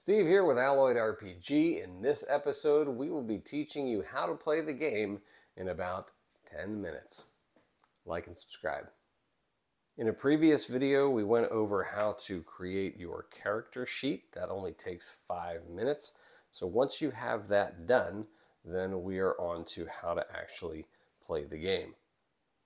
Steve here with Alloyed RPG. In this episode, we will be teaching you how to play the game in about 10 minutes. Like and subscribe. In a previous video, we went over how to create your character sheet. That only takes 5 minutes. So once you have that done, then we are on to how to actually play the game.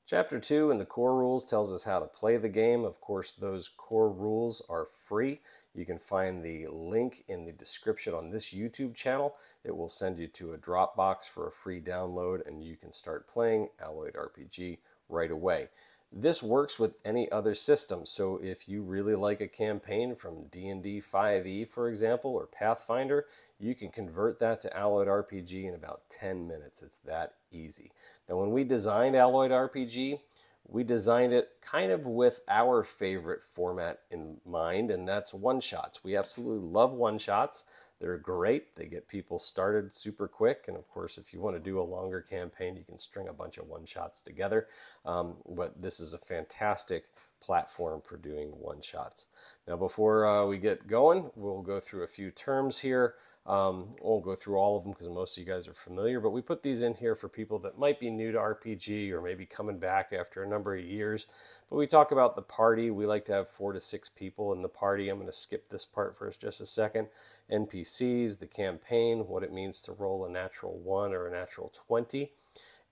Chapter 2 in the core rules tells us how to play the game. Of course, those core rules are free. You can find the link in the description on this YouTube channel. It will send you to a Dropbox for a free download, and you can start playing Alloyed RPG right away. This works with any other system, so if you really like a campaign from D&D 5e, for example, or Pathfinder, you can convert that to Alloyed RPG in about 10 minutes. It's that easy. Now, when we designed Alloyed RPG, we designed it kind of with our favorite format in mind, and that's one-shots. We absolutely love one-shots. They're great. They get people started super quick, and of course, if you want to do a longer campaign, you can string a bunch of one-shots together. But this is a fantastic platform for doing one-shots. Now, before we get going, we'll go through a few terms here. We'll go through all of them because most of you guys are familiar, but we put these in here for people that might be new to RPG or maybe coming back after a number of years. But we talk about the party. We like to have 4 to 6 people in the party. I'm going to skip this part for just a second. NPCs, the campaign, what it means to roll a natural 1 or a natural 20.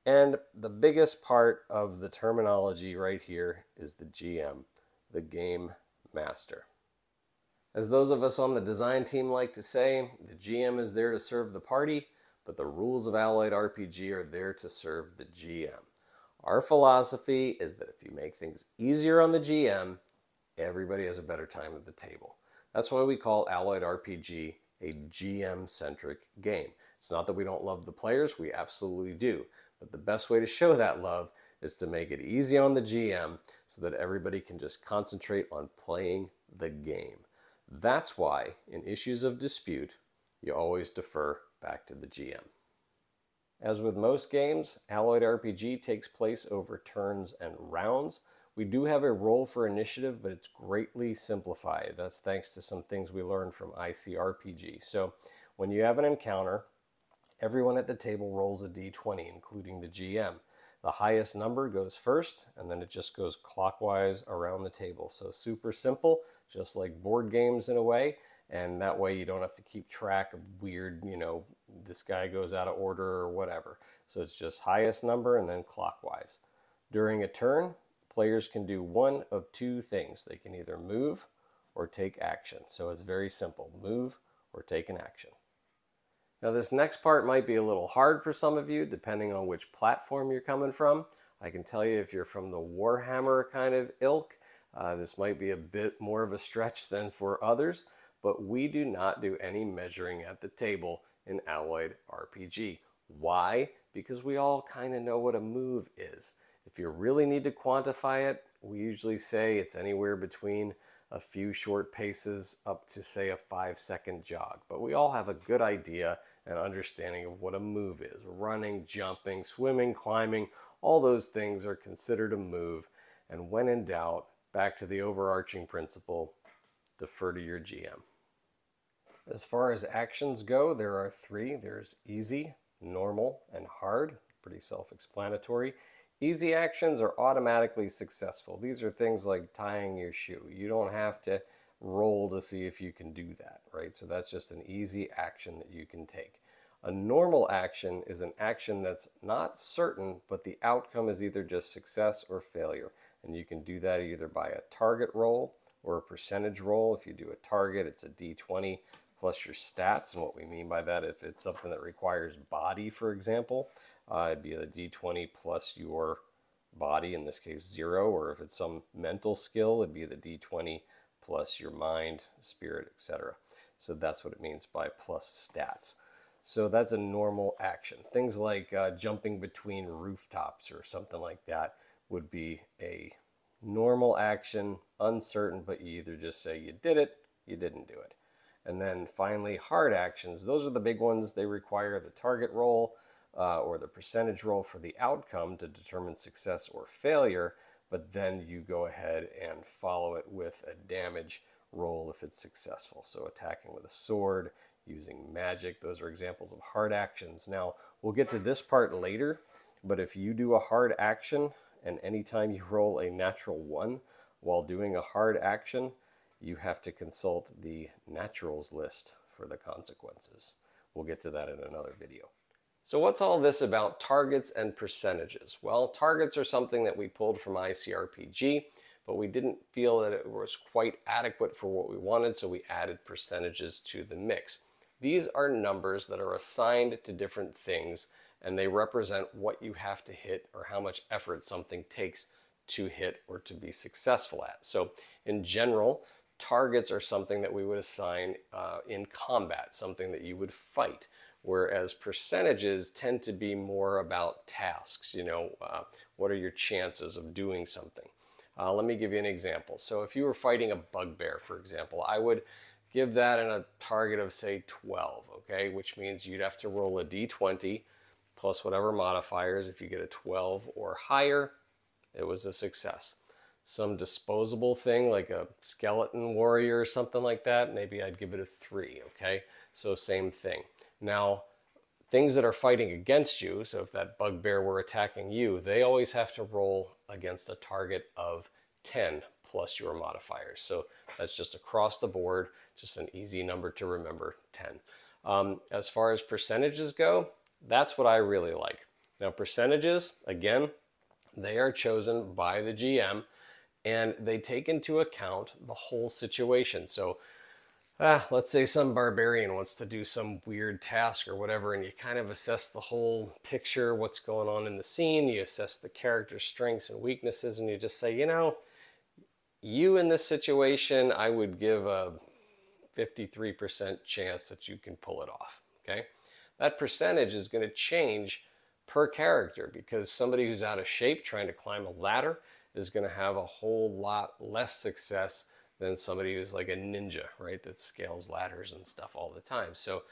And the biggest part of the terminology right here is the GM, the Game Master. As those of us on the design team like to say, the GM is there to serve the party, but the rules of Alloyed RPG are there to serve the GM. Our philosophy is that if you make things easier on the GM, everybody has a better time at the table. That's why we call Alloyed RPG a GM-centric game. It's not that we don't love the players, we absolutely do. But the best way to show that love is to make it easy on the GM so that everybody can just concentrate on playing the game. That's why, in issues of dispute, you always defer back to the GM. As with most games, Alloyed RPG takes place over turns and rounds. We do have a roll for initiative, but it's greatly simplified. That's thanks to some things we learned from ICRPG. So when you have an encounter, everyone at the table rolls a d20, including the GM. The highest number goes first, and then it just goes clockwise around the table. So super simple, just like board games in a way, and that way you don't have to keep track of weird, this guy goes out of order or whatever. So it's just highest number and then clockwise. During a turn, players can do one of 2 things. They can either move or take action. So it's very simple, move or take an action. Now this next part might be a little hard for some of you, depending on which platform you're coming from. I can tell you if you're from the Warhammer kind of ilk, this might be a bit more of a stretch than for others, but we do not do any measuring at the table in Alloyed RPG. Why? Because we all kind of know what a move is. If you really need to quantify it, we usually say it's anywhere between a few short paces up to, say, a 5-second jog. But we all have a good idea and understanding of what a move is. Running, jumping, swimming, climbing, all those things are considered a move. And when in doubt, back to the overarching principle, defer to your GM. As far as actions go, there are 3. There's easy, normal, and hard. Pretty self-explanatory. Easy actions are automatically successful. These are things like tying your shoe. You don't have to roll to see if you can do that, right? So that's just an easy action that you can take. A normal action is an action that's not certain, but the outcome is either just success or failure. And you can do that either by a target roll or a percentage roll. If you do a target, it's a d20 plus your stats. And what we mean by that, if it's something that requires body, for example, it'd be a d20 plus your body, in this case 0, or if it's some mental skill, it'd be the d20 plus your mind, spirit, etc. So that's what it means by plus stats. So that's a normal action. Things like jumping between rooftops or something like that would be a normal action, uncertain, but you either just say you did it, you didn't do it. And then finally, hard actions. Those are the big ones. They require the target roll or the percentage roll for the outcome to determine success or failure, but then you go ahead and follow it with a damage roll if it's successful. So attacking with a sword, using magic, those are examples of hard actions. Now, we'll get to this part later, but if you do a hard action and anytime you roll a natural 1 while doing a hard action, you have to consult the naturals list for the consequences. We'll get to that in another video. So what's all this about targets and percentages? Well, targets are something that we pulled from ICRPG, but we didn't feel that it was quite adequate for what we wanted, so we added percentages to the mix. These are numbers that are assigned to different things, and they represent what you have to hit or how much effort something takes to hit or to be successful at. So in general, targets are something that we would assign in combat, something that you would fight. Whereas percentages tend to be more about tasks, what are your chances of doing something? Let me give you an example. So if you were fighting a bugbear, for example, I would give that in a target of, say, 12, okay? Which means you'd have to roll a d20 plus whatever modifiers. If you get a 12 or higher, it was a success. Some disposable thing like a skeleton warrior or something like that, maybe I'd give it a 3, okay? So same thing. Now, things that are fighting against you, so if that bugbear were attacking you, they always have to roll against a target of 10 plus your modifiers. So that's just across the board, just an easy number to remember, 10. As far as percentages go, that's what I really like. Now, percentages, again, they are chosen by the GM, and they take into account the whole situation. So let's say some barbarian wants to do some weird task or whatever, and you kind of assess the whole picture, what's going on in the scene, you assess the character's strengths and weaknesses, and you just say, you in this situation, I would give a 53% chance that you can pull it off, okay? That percentage is going to change per character because somebody who's out of shape trying to climb a ladder is going to have a whole lot less success than somebody who's like a ninja, right, that scales ladders and stuff all the time. So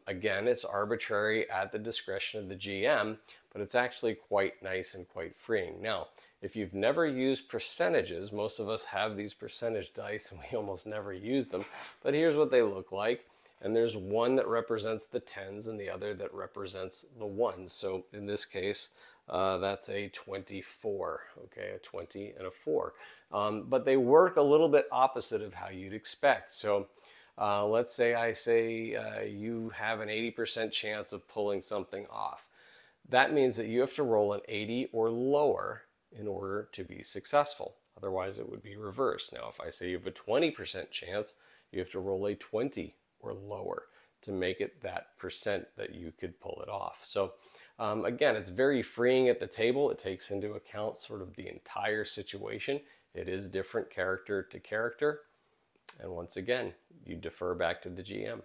again, it's arbitrary at the discretion of the GM, but it's actually quite nice and quite freeing. Now, if you've never used percentages, most of us have these percentage dice and we almost never use them, but here's what they look like. And there's one that represents the 10s and the other that represents the 1s. So in this case, that's a 24, okay, a 20 and a 4. But they work a little bit opposite of how you'd expect. So let's say I say you have an 80% chance of pulling something off. That means that you have to roll an 80 or lower in order to be successful. Otherwise, it would be reversed. Now, if I say you have a 20% chance, you have to roll a 20 or lower to make it that percent that you could pull it off. So again, it's very freeing at the table. It takes into account sort of the entire situation. It is different character to character. And once again, you defer back to the GM.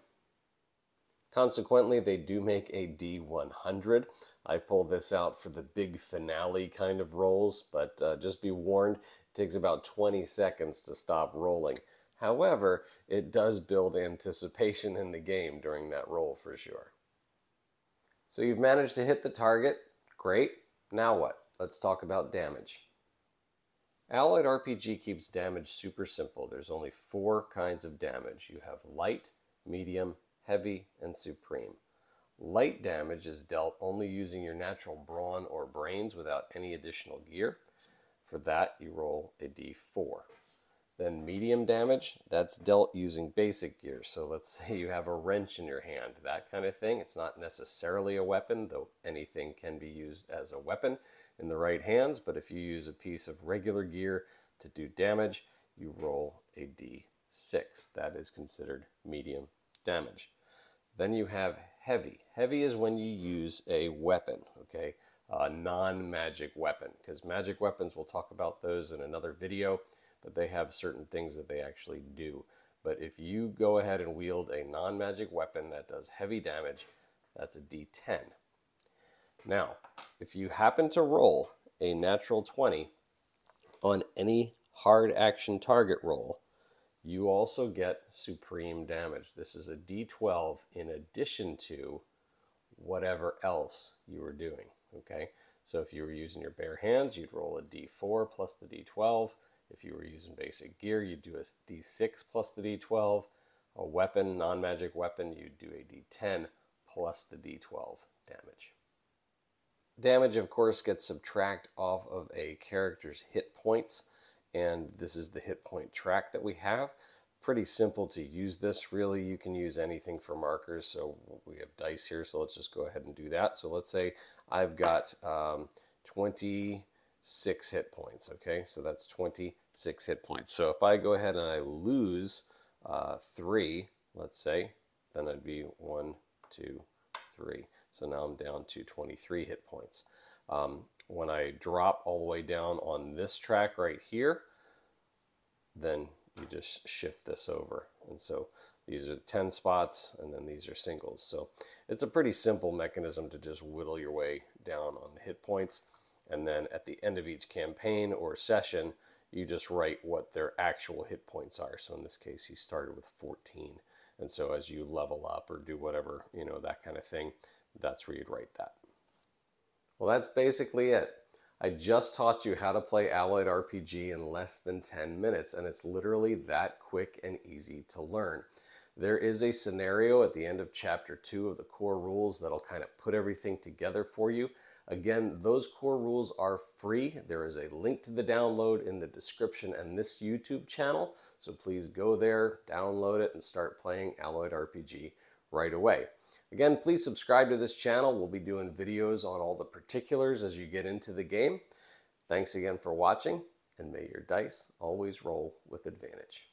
Consequently, they do make a D100. I pull this out for the big finale kind of rolls, but just be warned, it takes about 20 seconds to stop rolling. However, it does build anticipation in the game during that roll for sure. So you've managed to hit the target. Great. Now what? Let's talk about damage. Alloyed RPG keeps damage super simple. There's only 4 kinds of damage. You have light, medium, heavy, and supreme. Light damage is dealt only using your natural brawn or brains without any additional gear. For that, you roll a d4. Then medium damage, that's dealt using basic gear. So let's say you have a wrench in your hand, that kind of thing. It's not necessarily a weapon, though anything can be used as a weapon in the right hands. But if you use a piece of regular gear to do damage, you roll a d6. That is considered medium damage. Then you have heavy. Heavy is when you use a weapon, okay? A non-magic weapon, because magic weapons, we'll talk about those in another video, but they have certain things that they actually do. But if you go ahead and wield a non-magic weapon that does heavy damage, that's a d10. Now, if you happen to roll a natural 20 on any hard action target roll, you also get supreme damage. This is a d12 in addition to whatever else you were doing, okay? So if you were using your bare hands, you'd roll a d4 plus the d12. If you were using basic gear, you'd do a d6 plus the d12. A weapon, non-magic weapon, you'd do a d10 plus the d12 damage. Damage, of course, gets subtracted off of a character's hit points, and this is the hit point track that we have. Pretty simple to use this, really. You can use anything for markers, so we have dice here, so let's just go ahead and do that. So let's say I've got 26 hit points, okay? So that's 26 hit points. So if I go ahead and I lose 3, let's say, then I'd be 1, 2, 3. So now I'm down to 23 hit points. When I drop all the way down on this track right here, then you just shift this over. And so these are 10 spots, and then these are singles. So it's a pretty simple mechanism to just whittle your way down on the hit points. And then at the end of each campaign or session, you just write what their actual hit points are. So in this case, he started with 14. And so as you level up or do whatever, that kind of thing, that's where you'd write that. Well, that's basically it. I just taught you how to play Alloyed RPG in less than 10 minutes, and it's literally that quick and easy to learn. There is a scenario at the end of Chapter 2 of the core rules that'll kind of put everything together for you. Again, those core rules are free. There is a link to the download in the description and this YouTube channel, so please go there, download it, and start playing Alloyed RPG right away. Again, please subscribe to this channel. We'll be doing videos on all the particulars as you get into the game. Thanks again for watching, and may your dice always roll with advantage.